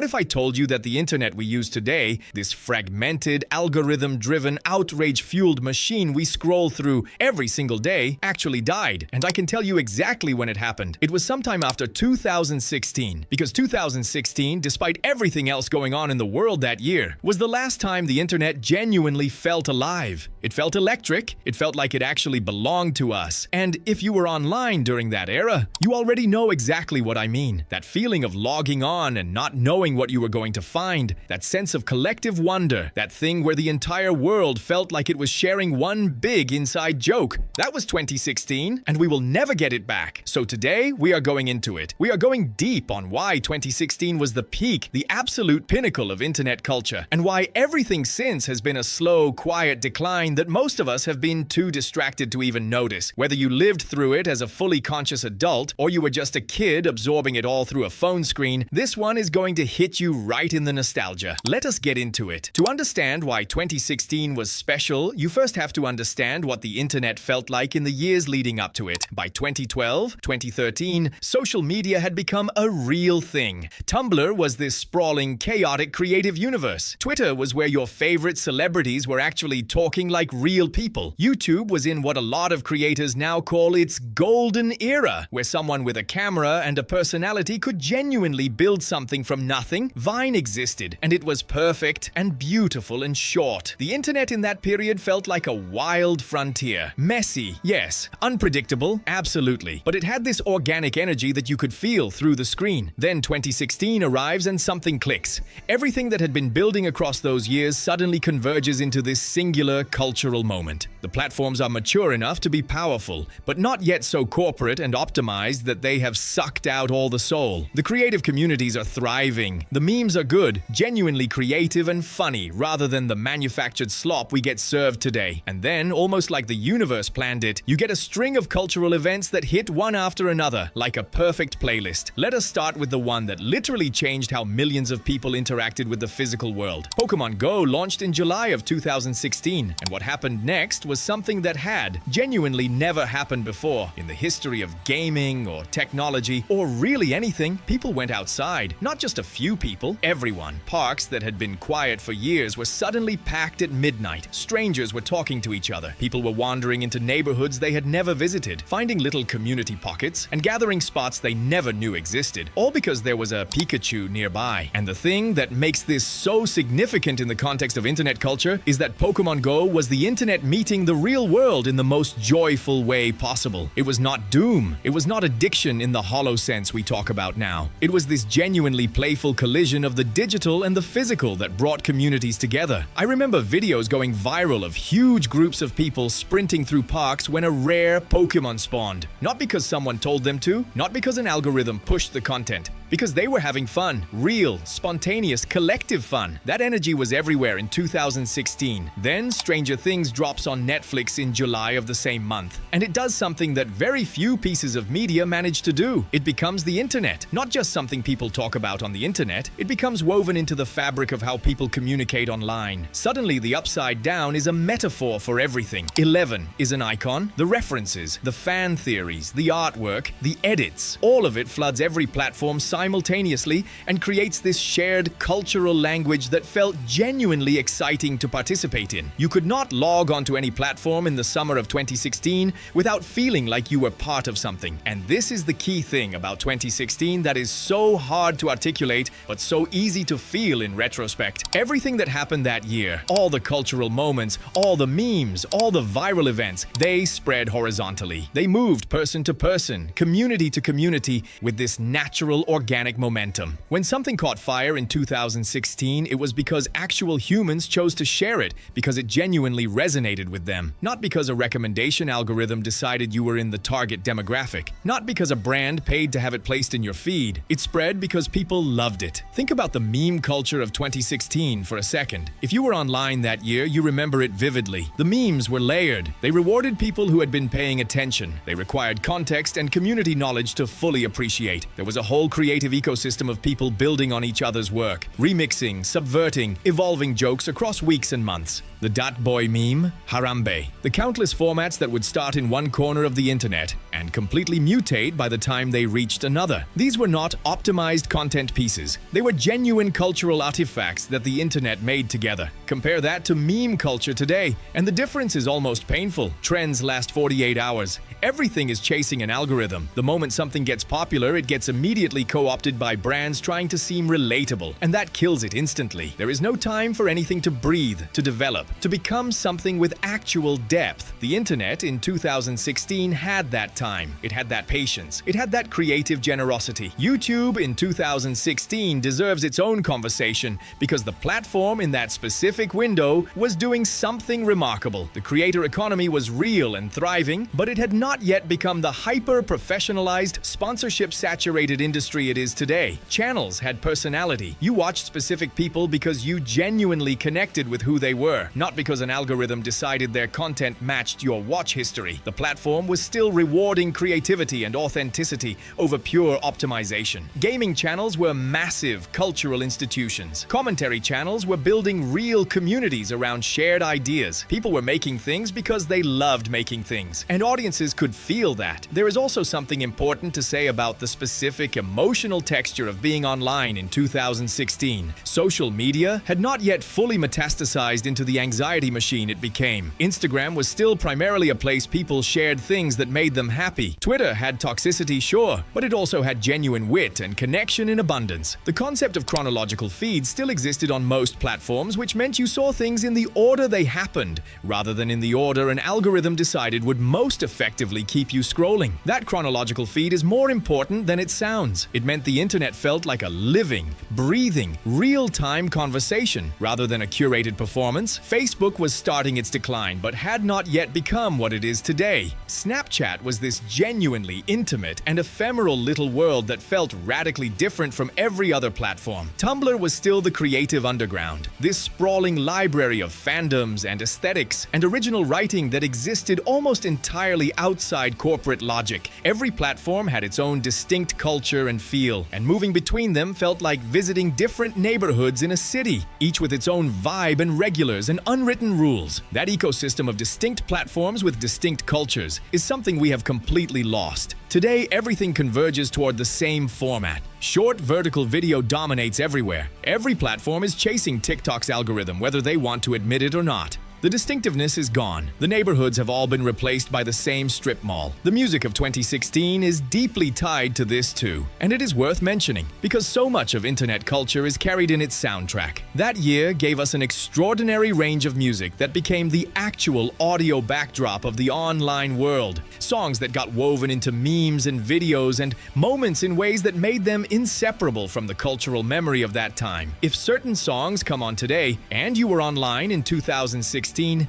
if I told you that the internet we use today, this fragmented, algorithm-driven, outrage-fueled machine we scroll through every single day, actually died? And I can tell you exactly when it happened. It was sometime after 2016, because 2016, despite everything else going on in the world that year, was the last time the internet genuinely felt alive. It felt electric, it felt like it actually belonged to us. And if you were online during that era, you already know exactly what I mean. That feeling of logging on and not knowing what you were going to find, that sense of collective wonder, that thing where the entire world felt like it was sharing one big inside joke. That was 2016, and we will never get it back. So today, we are going into it. We are going deep on why 2016 was the peak, the absolute pinnacle of internet culture, and why everything since has been a slow, quiet decline that most of us have been too distracted to even notice. Whether you lived through it as a fully conscious adult, or you were just a kid absorbing it all through a phone screen, this one is going to hit you right in the nostalgia. Let us get into it. To understand why 2016 was special, you first have to understand what the internet felt like in the years leading up to it. By 2012, 2013, social media had become a real thing. Tumblr was this sprawling, chaotic, creative universe. Twitter was where your favorite celebrities were actually talking like real people. YouTube was in what a lot of creators now call its golden era, where someone with a camera and a personality could genuinely build something from nothing. Vine existed, and it was perfect and beautiful and short. The internet in that period felt like a wild frontier. Messy, yes. Unpredictable, absolutely. But it had this organic energy that you could feel through the screen. Then 2016 arrives and something clicks. Everything that had been building across those years suddenly converges into this singular cultural moment. The platforms are mature enough to be powerful, but not yet so corporate and optimized that they have sucked out all the soul. The creative communities are thriving. The memes are good, genuinely creative and funny, rather than the manufactured slop we get served today. And then, almost like the universe planned it, you get a string of cultural events that hit one after another, like a perfect playlist. Let us start with the one that literally changed how millions of people interacted with the physical world. Pokemon Go launched in July of 2016, and what happened next was something that had genuinely never happened before. In the history of gaming or technology, or really anything, people went outside. Not just a few people, everyone. Parks that had been quiet for years were suddenly packed at midnight. Strangers were talking to each other. People were wandering into neighborhoods they had never visited, finding little community pockets and gathering spots they never knew existed, all because there was a Pikachu nearby. And the thing that makes this so significant in the context of internet culture is that Pokemon Go was the internet meeting the real world in the most joyful way possible. It was not doom. It was not addiction in the hollow sense we talk about now. It was this genuinely playful collision of the digital and the physical that brought communities together. I remember videos going viral of huge groups of people sprinting through parks when a rare Pokemon spawned. Not because someone told them to, not because an algorithm pushed the content, because they were having fun. Real, spontaneous, collective fun. That energy was everywhere in 2016. Then Stranger Things drops on Netflix in July of the same month. And it does something that very few pieces of media manage to do. It becomes the internet. Not just something people talk about on the internet. It becomes woven into the fabric of how people communicate online. Suddenly, the upside down is a metaphor for everything. 11 is an icon. The references, the fan theories, the artwork, the edits. All of it floods every platform simultaneously and creates this shared cultural language that felt genuinely exciting to participate in. You could not log onto any platform in the summer of 2016 without feeling like you were part of something. And this is the key thing about 2016 that is so hard to articulate, but so easy to feel in retrospect. Everything that happened that year, all the cultural moments, all the memes, all the viral events, they spread horizontally. They moved person to person, community to community, with this natural, organic momentum. When something caught fire in 2016, it was because actual humans chose to share it, because it genuinely resonated with them. Not because a recommendation algorithm decided you were in the target demographic. Not because a brand paid to have it placed in your feed. It spread because people loved it. Think about the meme culture of 2016 for a second. If you were online that year, you remember it vividly. The memes were layered. They rewarded people who had been paying attention. They required context and community knowledge to fully appreciate. There was a whole creative ecosystem of people building on each other's work, remixing, subverting, evolving jokes across weeks and months. The Dat Boy meme, Harambe. The countless formats that would start in one corner of the internet and completely mutate by the time they reached another. These were not optimized content pieces. They were genuine cultural artifacts that the internet made together. Compare that to meme culture today, and the difference is almost painful. Trends last 48 hours. Everything is chasing an algorithm. The moment something gets popular, it gets immediately co-opted by brands trying to seem relatable, and that kills it instantly. There is no time for anything to breathe, to develop, to become something with actual depth. The internet in 2016 had that time. It had that patience. It had that creative generosity. YouTube in 2016 deserves its own conversation because the platform in that specific window was doing something remarkable. The creator economy was real and thriving, but it had not yet become the hyper-professionalized, sponsorship-saturated industry it is today. Channels had personality. You watched specific people because you genuinely connected with who they were, not because an algorithm decided their content matched your watch history. The platform was still rewarding creativity and authenticity over pure optimization. Gaming channels were massive cultural institutions. Commentary channels were building real communities around shared ideas. People were making things because they loved making things, and audiences could feel that. There is also something important to say about the specific emotional texture of being online in 2016. Social media had not yet fully metastasized into the anxiety machine it became. Instagram was still primarily a place people shared things that made them happy. Twitter had toxicity, sure, but it also had genuine wit and connection in abundance. The concept of chronological feeds still existed on most platforms, which meant you saw things in the order they happened, rather than in the order an algorithm decided would most effectively keep you scrolling. That chronological feed is more important than it sounds. It meant the internet felt like a living, breathing, real-time conversation, rather than a curated performance. Facebook was starting its decline, but had not yet become what it is today. Snapchat was this genuinely intimate and ephemeral little world that felt radically different from every other platform. Tumblr was still the creative underground, this sprawling library of fandoms and aesthetics and original writing that existed almost entirely outside corporate logic. Every platform had its own distinct culture and feel, and moving between them felt like visiting different neighborhoods in a city, each with its own vibe and regulars and unwritten rules. That ecosystem of distinct platforms with distinct cultures is something we have completely lost. Today, everything converges toward the same format. Short vertical video dominates everywhere. Every platform is chasing TikTok's algorithm, whether they want to admit it or not. The distinctiveness is gone. The neighborhoods have all been replaced by the same strip mall. The music of 2016 is deeply tied to this too, and it is worth mentioning because so much of internet culture is carried in its soundtrack. That year gave us an extraordinary range of music that became the actual audio backdrop of the online world. Songs that got woven into memes and videos and moments in ways that made them inseparable from the cultural memory of that time. If certain songs come on today and you were online in 2016,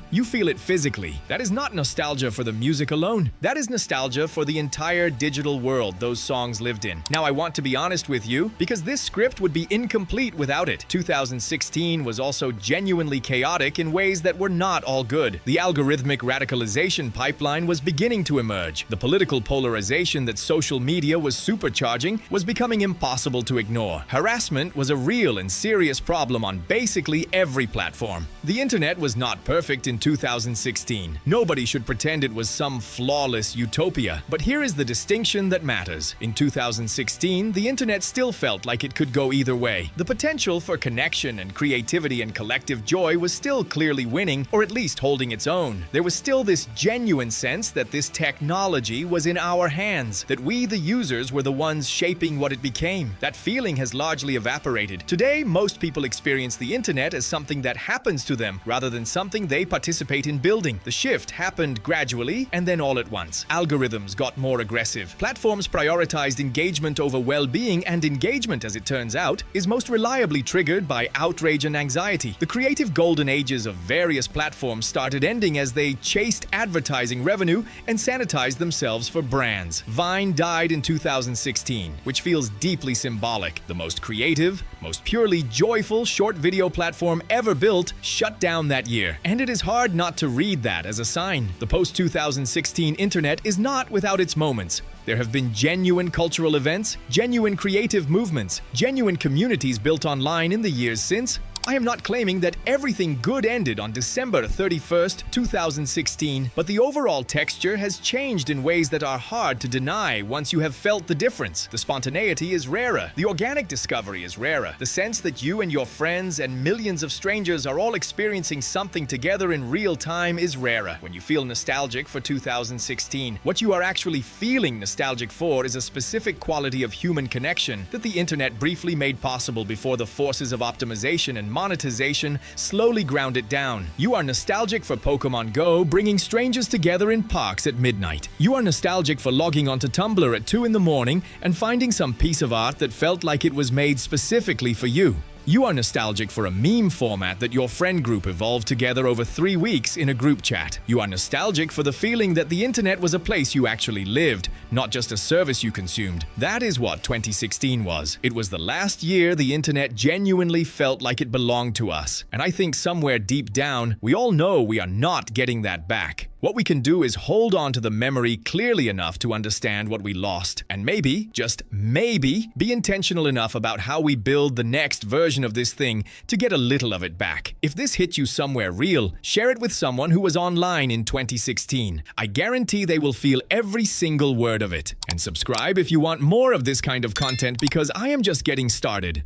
you feel it physically. That is not nostalgia for the music alone. That is nostalgia for the entire digital world those songs lived in. Now, I want to be honest with you because this script would be incomplete without it. 2016 was also genuinely chaotic in ways that were not all good. The algorithmic radicalization pipeline was beginning to emerge. The political polarization that social media was supercharging was becoming impossible to ignore. Harassment was a real and serious problem on basically every platform. The internet was not perfect in 2016. Nobody should pretend it was some flawless utopia. But here is the distinction that matters. In 2016, the internet still felt like it could go either way. The potential for connection and creativity and collective joy was still clearly winning, or at least holding its own. There was still this genuine sense that this technology was in our hands, that we, the users, were the ones shaping what it became. That feeling has largely evaporated. Today, most people experience the internet as something that happens to them, rather than something they participate in building. The shift happened gradually and then all at once. Algorithms got more aggressive. Platforms prioritized engagement over well-being, and engagement, as it turns out, is most reliably triggered by outrage and anxiety. The creative golden ages of various platforms started ending as they chased advertising revenue and sanitized themselves for brands. Vine died in 2016, which feels deeply symbolic. The most creative, most purely joyful short video platform ever built shut down that year. And it is hard not to read that as a sign. The post-2016 internet is not without its moments. There have been genuine cultural events, genuine creative movements, genuine communities built online in the years since, I am not claiming that everything good ended on December 31st, 2016, but the overall texture has changed in ways that are hard to deny once you have felt the difference. The spontaneity is rarer. The organic discovery is rarer. The sense that you and your friends and millions of strangers are all experiencing something together in real time is rarer. When you feel nostalgic for 2016, what you are actually feeling nostalgic for is a specific quality of human connection that the internet briefly made possible before the forces of optimization and monetization slowly ground it down. You are nostalgic for Pokemon Go bringing strangers together in parks at midnight. You are nostalgic for logging onto Tumblr at 2 in the morning and finding some piece of art that felt like it was made specifically for you. You are nostalgic for a meme format that your friend group evolved together over 3 weeks in a group chat. You are nostalgic for the feeling that the internet was a place you actually lived, not just a service you consumed. That is what 2016 was. It was the last year the internet genuinely felt like it belonged to us. And I think somewhere deep down, we all know we are not getting that back. What we can do is hold on to the memory clearly enough to understand what we lost, and maybe, just maybe, be intentional enough about how we build the next version of this thing to get a little of it back. If this hit you somewhere real, share it with someone who was online in 2016. I guarantee they will feel every single word of it. And subscribe if you want more of this kind of content because I am just getting started.